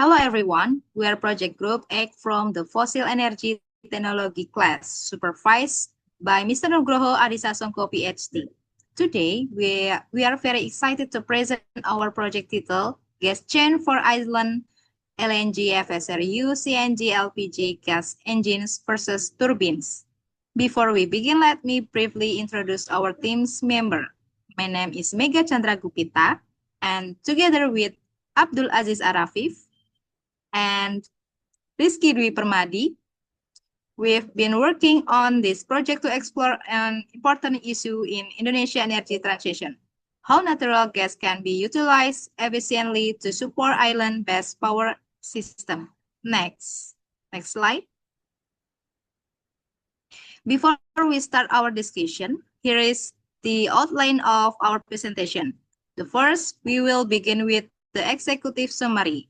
Hello everyone, we are Project Group Egg from the Fossil Energy Technology class, supervised by Mr. Nugroho Adisasongko PhD. Today, we are very excited to present our project title, Gas Chain for Island LNG FSRU CNG LPG gas engines versus turbines. Before we begin, let me briefly introduce our team's member. My name is Mega Chandra Gupita, and together with Abdul Aziz Arafif and Rizky Dwi Permadi, we've been working on this project to explore an important issue in Indonesia energy transition. How natural gas can be utilized efficiently to support island-based power system. Next slide. Before we start our discussion, here is the outline of our presentation. The first, we will begin with the executive summary.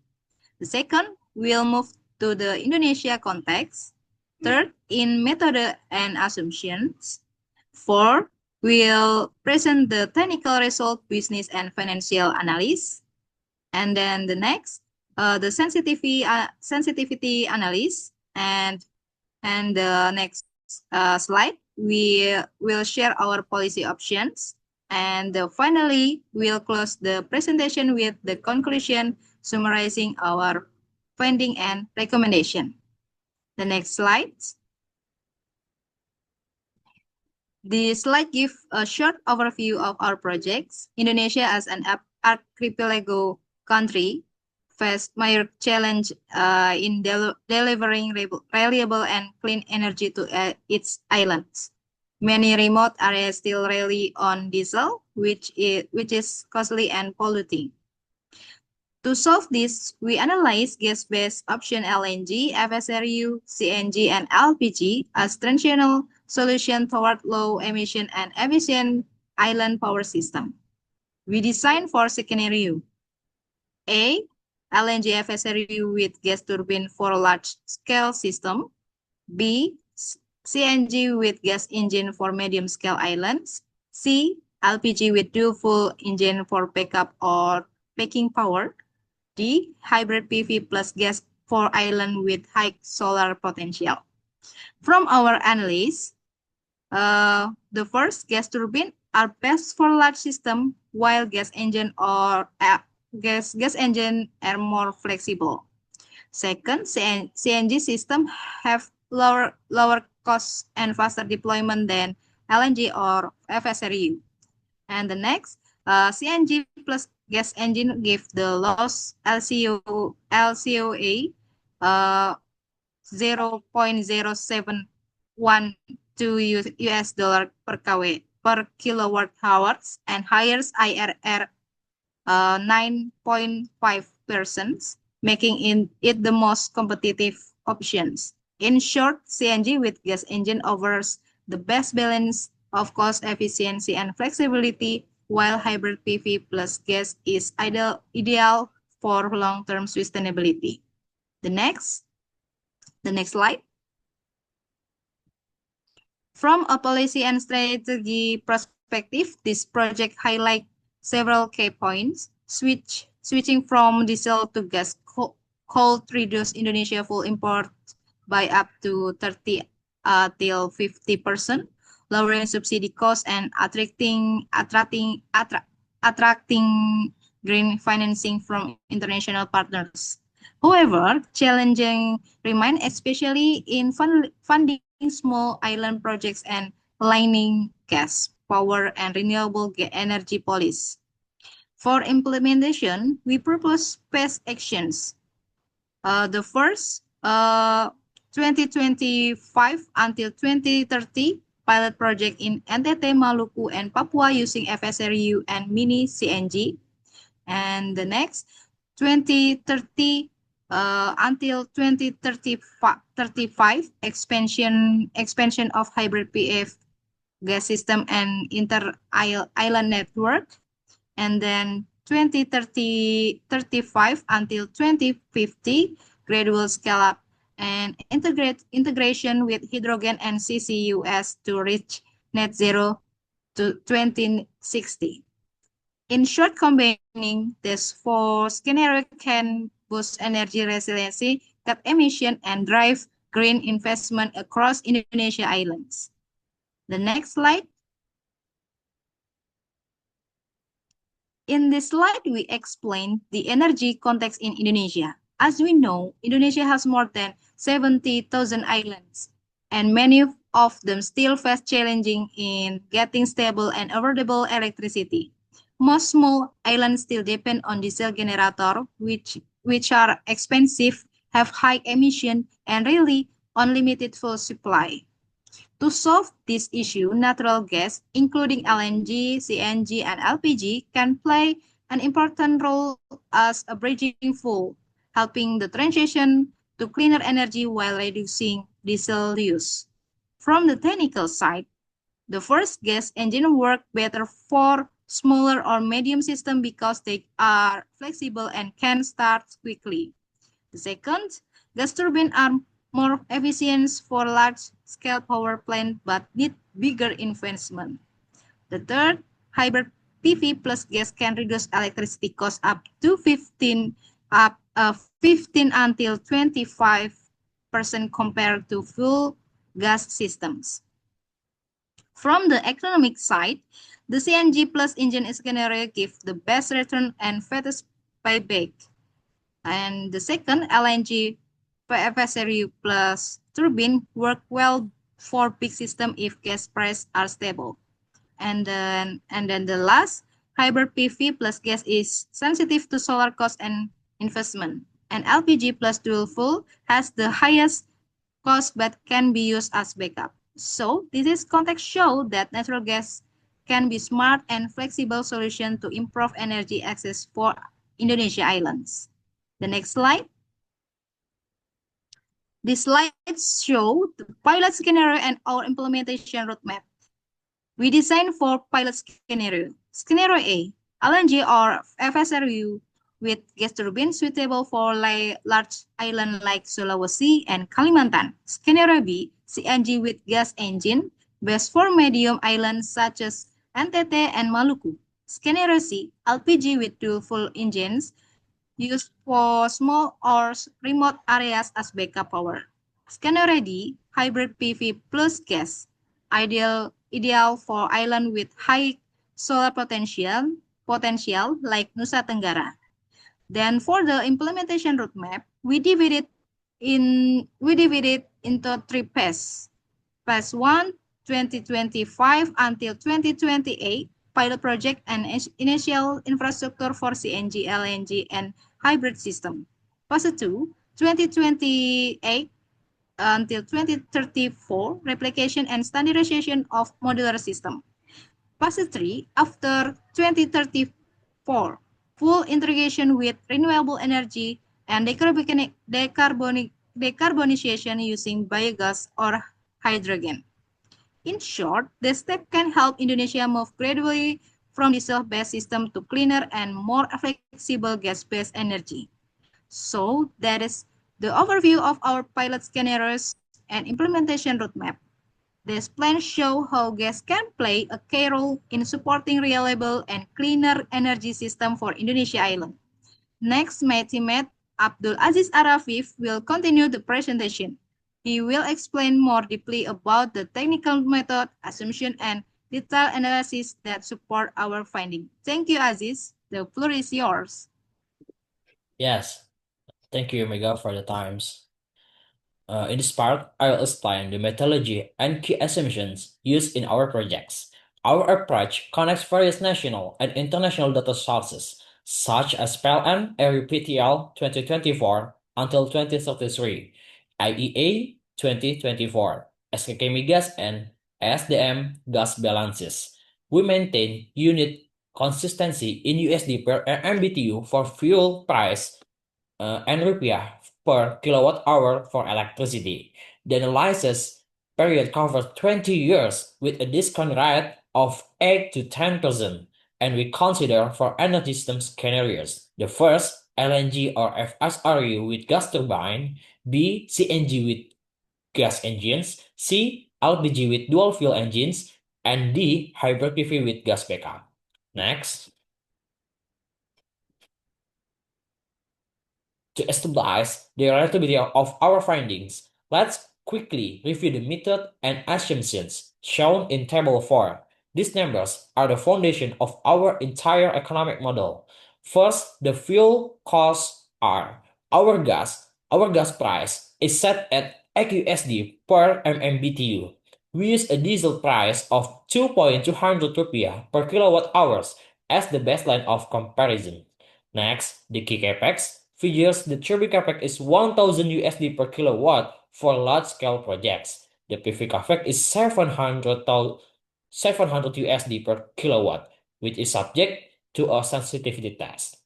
The second, we'll move to the Indonesia context. Third, in method and assumptions. Fourth, we'll present the technical result, business and financial analysis. And then the next, the sensitivity analysis. And the next slide, we will share our policy options. And finally, we'll close the presentation with the conclusion summarizing our finding and recommendation. The next slide. The slide gives a short overview of our projects. Indonesia as an archipelago country faced major challenge in delivering reliable and clean energy to its islands. Many remote areas still rely on diesel, which is costly and polluting. To solve this, we analyze gas-based option LNG, FSRU, CNG, and LPG as transitional solution toward low emission and efficient island power system. We design for scenario A, LNG FSRU with gas turbine for large-scale system. B, CNG with gas engine for medium-scale islands. C, LPG with dual-fuel engine for backup or backing power. D, hybrid PV plus gas for island with high solar potential. From our analysis, the first gas turbine are best for large system, while gas engine or gas engine are more flexible. Second, CNG system have lower cost and faster deployment than LNG or FSRU. And the next, CNG plus gas engine give the lowest LCOA 0.0712 US dollar per kilowatt hours and highest IRR 9.5%, making it the most competitive options. In short, CNG with gas engine offers the best balance of cost efficiency and flexibility, while hybrid PV plus gas is ideal for long-term sustainability. The next slide. From a policy and strategy perspective, this project highlights several key points. Switching from diesel to gas could reduce Indonesia fuel import by up to 30 till 50%, lowering subsidy costs and attracting green financing from international partners. However, challenging remain, especially in funding small island projects and aligning gas, power, and renewable energy policies. For implementation, we propose best actions. The first, 2025 until 2030 pilot project in NTT, Maluku, and Papua using FSRU and mini CNG. And the next, 2030 until 2035 expansion of hybrid PF gas system and inter-island network. And then 2035 until 2050 gradual scale up and integration with hydrogen and CCUS to reach net zero to 2060. In short, combining these four scenarios can boost energy resiliency, cut emission, and drive green investment across Indonesia islands. The next slide. In this slide, we explain the energy context in Indonesia. As we know, Indonesia has more than 70,000 islands, and many of them still face challenging in getting stable and affordable electricity. Most small islands still depend on diesel generator, which are expensive, have high emission, and really unlimited fuel supply. To solve this issue, natural gas, including LNG, CNG, and LPG, can play an important role as a bridging fuel, helping the transition to cleaner energy while reducing diesel use. From the technical side, the first gas engine work better for smaller or medium systems because they are flexible and can start quickly. The second, gas turbines are more efficient for large-scale power plants but need bigger investment. The third, hybrid PV plus gas can reduce electricity costs up to 15 until 25% compared to full gas systems. From the economic side, the CNG plus engine scenario gives the best return and fastest payback. And the second, LNG FSRU plus turbine work well for big system if gas prices are stable. And then the last, hybrid PV plus gas is sensitive to solar cost and investment. And LPG plus dual fuel has the highest cost but can be used as backup. So this is context show that natural gas can be smart and flexible solution to improve energy access for Indonesia islands. The next slide. These slides show the pilot scenario and our implementation roadmap. We designed for pilot scenario. Scenario A, LNG or FSRU with gas turbine suitable for large island like Sulawesi and Kalimantan. Scenario B, CNG with gas engine, best for medium islands such as NTT and Maluku. Scenario C, LPG with dual fuel engines, used for small or remote areas as backup power. Scenario D, hybrid PV plus gas, ideal for island with high solar potential like Nusa Tenggara. Then for the implementation roadmap, we divide it into three phases. Phase 1, 2025 until 2028, pilot project and initial infrastructure for CNG, LNG, and hybrid system. Phase 2, 2028 until 2034, replication and standardization of modular system. Phase 3, after 2034, full integration with renewable energy and decarbonization using biogas or hydrogen. In short, the step can help Indonesia move gradually from diesel-based system to cleaner and more flexible gas-based energy. So that is the overview of our pilot scenarios and implementation roadmap. These plans show how gas can play a key role in supporting reliable and cleaner energy system for Indonesia island. Next, my teammate Abdul Aziz Arafif will continue the presentation. He will explain more deeply about the technical method, assumption, and detailed analysis that support our finding. Thank you, Aziz. The floor is yours. Yes, thank you, Mega, for the times. In this part, I will explain the methodology and key assumptions used in our projects. Our approach connects various national and international data sources, such as PLN EUPTL 2024 until 2033, IEA 2024, SKK Migas, and SDM gas balances. We maintain unit consistency in USD per MBTU for fuel price and rupiah per kilowatt hour for electricity. The analysis period covers 20 years with a discount rate of 8 to 10%, and we consider for energy system scenarios. The first, LNG or FSRU with gas turbine, B, CNG with gas engines, C, LPG with dual fuel engines, and D, hybrid PV with gas backup. Next. To stabilize the reliability of our findings, let's quickly review the method and assumptions shown in Table 4. These numbers are the foundation of our entire economic model. First, the fuel costs are our gas price is set at 8 USD per MMBTU. We use a diesel price of 2,200 rupiah per kilowatt hours as the baseline of comparison. Next, the key capex figures the turbine capex is 1000 USD per kilowatt for large-scale projects. The PV capex is 700 USD per kilowatt, which is subject to a sensitivity test.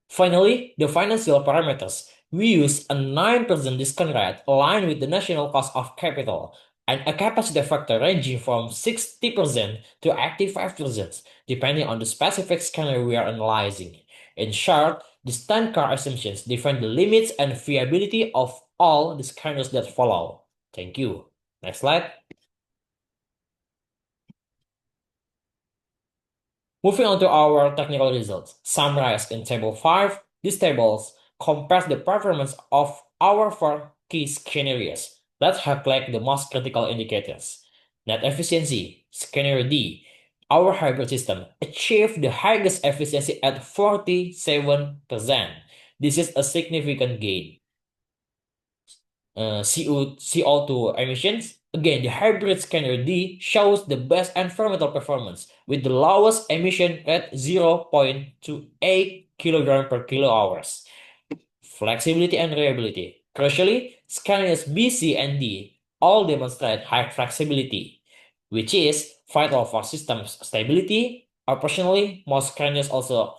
Finally, the financial parameters. We use a 9% discount rate aligned with the national cost of capital and a capacity factor ranging from 60% to 85%, depending on the specific scenario we are analyzing. In short, the standard assumptions define the limits and viability of all the scenarios that follow. Thank you. Next slide. Moving on to our technical results, summarized in Table 5, these tables compare the performance of our four key scenarios. Let's highlight the most critical indicators. Net efficiency, scenario D. Our hybrid system achieved the highest efficiency at 47%. This is a significant gain. CO2 emissions. Again, the hybrid scanner D shows the best environmental performance with the lowest emission at 0.28 kg per kilo hours. Flexibility and reliability. Crucially, scanners B, C, and D all demonstrate high flexibility, which is vital for system stability. Operationally, most scanners also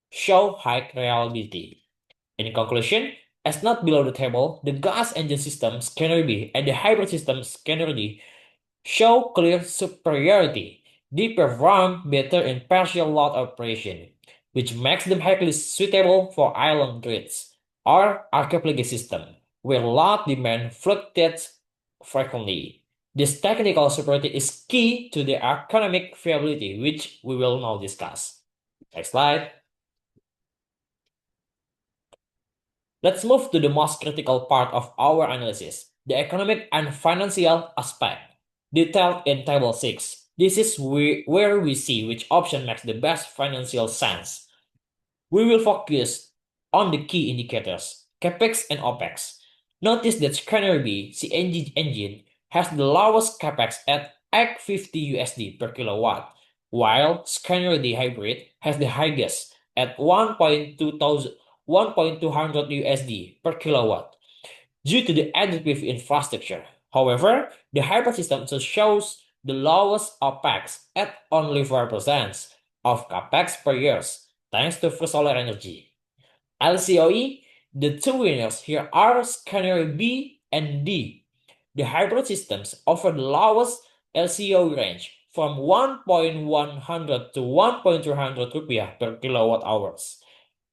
show high reliability. In conclusion, as not below the table, the gas engine system Scanner B and the hybrid system Scanner D show clear superiority. They perform better in partial load operation, which makes them highly suitable for island grids or archipelago system, where load demand fluctuates frequently. This technical superiority is key to the economic viability, which we will now discuss. Next slide. Let's move to the most critical part of our analysis, the economic and financial aspect, detailed in Table 6. This is where we see which option makes the best financial sense. We will focus on the key indicators, CAPEX and OPEX. Notice that Scanner B CNG engine has the lowest CAPEX at 850 USD per kilowatt, while Scanner D hybrid has the highest at 1,200 USD per kilowatt due to the added PV infrastructure. However, the hybrid system also shows the lowest OPEX at only 4% of CAPEX per year, thanks to First Solar Energy. LCOE, the two winners here are Scanner B and D. The hybrid systems offer the lowest LCOE range from 1,100 to 1,200 rupiah per kilowatt hours.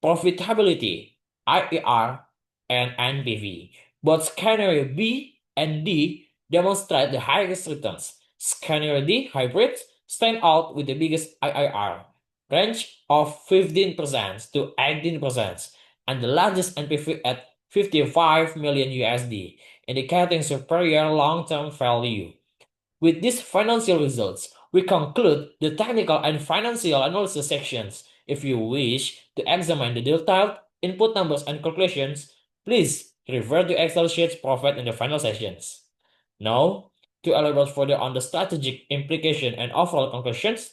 Profitability, IER, and NPV. Both Scanner B and D demonstrate the highest returns. Scanner D hybrids stand out with the biggest IIR, range of 15% to 18%, and the largest NPV at 55 million USD, indicating superior long-term value. With these financial results, we conclude the technical and financial analysis sections. If you wish to examine the detailed input numbers and calculations, please refer to Excel sheets provided in the final sessions. Now, to elaborate further on the strategic implication and overall conclusions,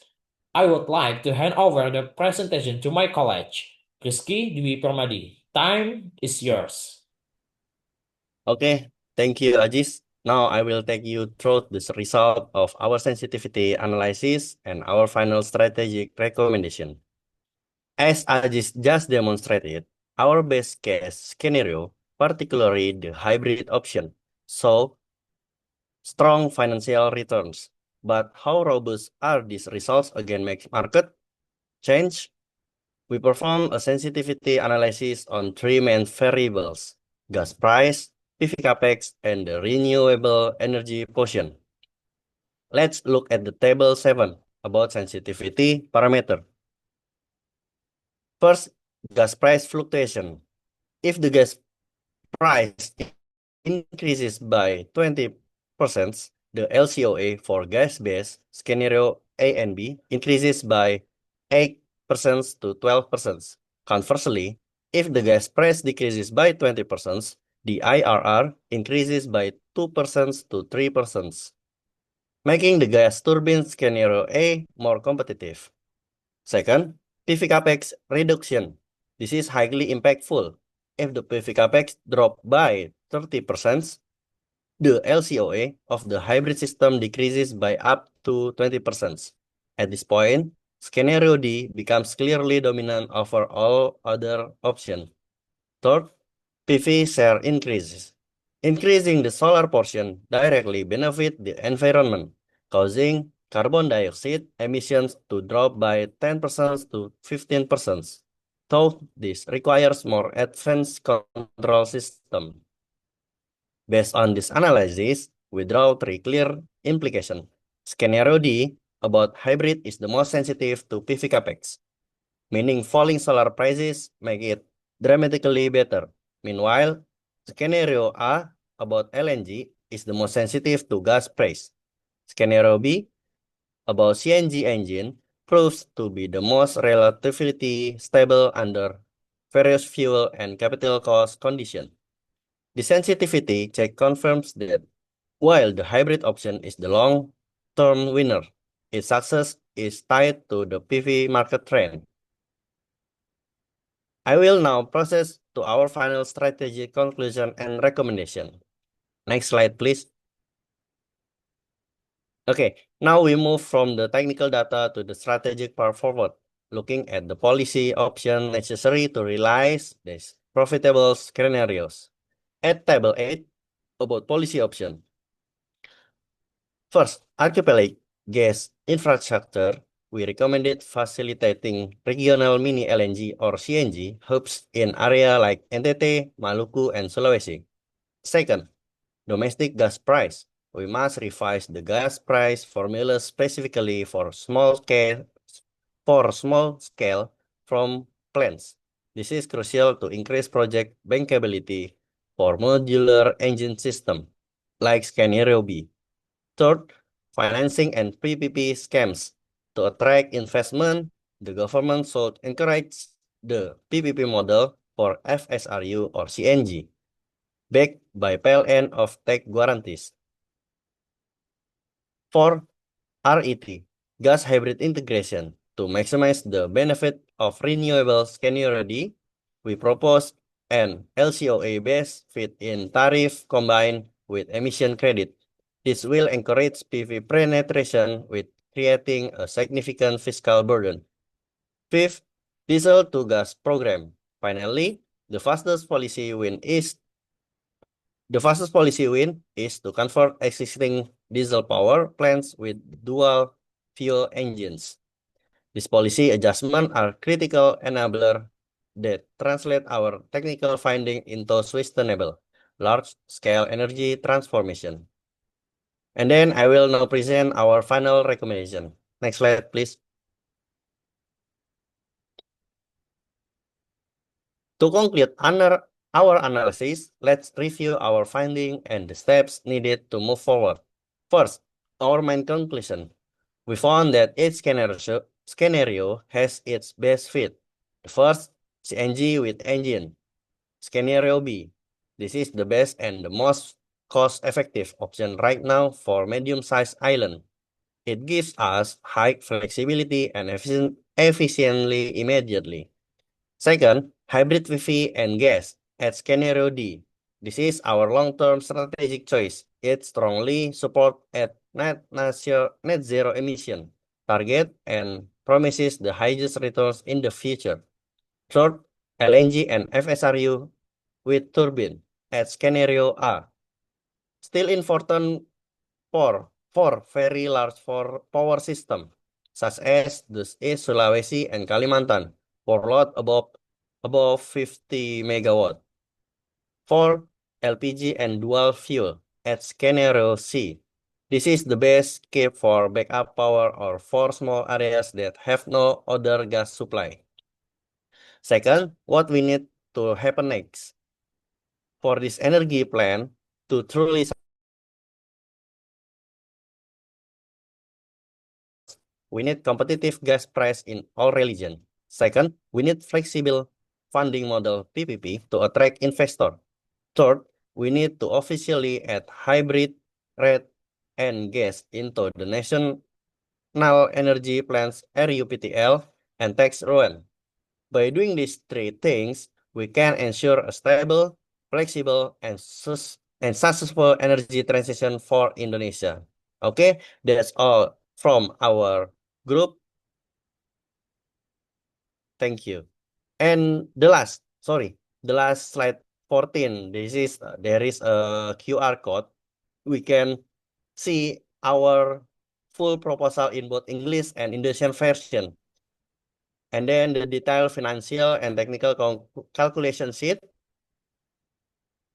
I would like to hand over the presentation to my colleague, Rizky Dwi Permadi. Time is yours. Okay, thank you, Ajis. Now I will take you through the result of our sensitivity analysis and our final strategic recommendation. As Ajis just demonstrated, our best case scenario, particularly the hybrid option, saw strong financial returns. But how robust are these results against market change? We perform a sensitivity analysis on three main variables: gas price, PV capex, and the renewable energy portion. Let's look at the table 7 about sensitivity parameter. First, gas price fluctuation. If the gas price increases by 20%, the LCOA for gas-based scenario A and B increases by 8% to 12%. Conversely, if the gas price decreases by 20%, the IRR increases by 2% to 3%, making the gas turbine scenario A more competitive. Second, PV capex reduction. This is highly impactful. If the PV capex drop by 30%, the LCOA of the hybrid system decreases by up to 20%. At this point, scenario D becomes clearly dominant over all other options. Third, PV share increases. Increasing the solar portion directly benefit the environment, causing carbon dioxide emissions to drop by 10% to 15%. Though this requires more advanced control system. Based on this analysis, we draw three clear implications. Scenario D about hybrid is the most sensitive to PV capex, meaning falling solar prices make it dramatically better. Meanwhile, scenario A about LNG is the most sensitive to gas price. Scenario B about CNG engine proves to be the most relatively stable under various fuel and capital cost conditions. The sensitivity check confirms that while the hybrid option is the long-term winner, its success is tied to the PV market trend. I will now process to our final strategy conclusion and recommendation. Next slide, please. Okay, now we move from the technical data to the strategic path forward, looking at the policy option necessary to realize these profitable scenarios. At table 8, about policy option. First, archipelago gas infrastructure. We recommended facilitating regional mini LNG or CNG hubs in area like NTT, Maluku, and Sulawesi. Second, domestic gas price. We must revise the gas price formula specifically for small scale from plants. This is crucial to increase project bankability for modular engine system, like scenario B. Third, financing and PPP scams. To attract investment, the government should encourage the PPP model for FSRU or CNG, backed by PLN of tech guarantees. 4. RET, gas hybrid integration. To maximize the benefit of renewable scenario D, we propose an LCOA-based feed-in tariff combined with emission credit. This will encourage PV penetration with creating a significant fiscal burden. Fifth, diesel to gas program. Finally, the fastest policy win is to convert existing diesel power plants with dual fuel engines. These policy adjustments are critical enabler that translate our technical finding into sustainable, large-scale energy transformation. And then I will now present our final recommendation. Next slide, please. To conclude our analysis, let's review our finding and the steps needed to move forward. First, our main conclusion. We found that each scenario has its best fit. The first, CNG with engine. Scenario B. This is the best and the most cost-effective option right now for medium-sized island. It gives us high flexibility and efficiently immediately. Second, hybrid PV and gas at scenario D. This is our long-term strategic choice. It strongly supports at net zero emission target and promises the highest returns in the future. Third, LNG and FSRU with turbine at scenario A. Still important for very large power system, such as the East Sulawesi and Kalimantan, for load above 50 megawatt. 4. LPG and dual fuel at scenario C. This is the best case for backup power or for small areas that have no other gas supply. Second, what we need to happen next. for this energy plan to truly we need competitive gas price in all region. Second, we need flexible funding model PPP to attract investor. Third, we need to officially add hybrid, red, and gas into the National Energy Plans RUPTL and tax RON. By doing these three things, we can ensure a stable, flexible, and successful energy transition for Indonesia. Okay, that's all from our group. Thank you. And the last slide 14. There is a QR code. We can see our full proposal in both English and Indonesian version. And then the detailed financial and technical calculation sheet.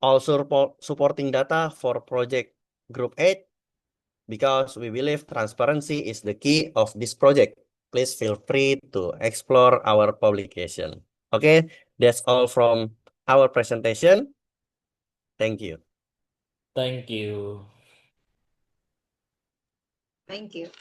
Also supporting data for project group 8 because we believe transparency is the key of this project. Please feel free to explore our publication. Okay, that's all from our presentation. Thank you. Thank you. Thank you.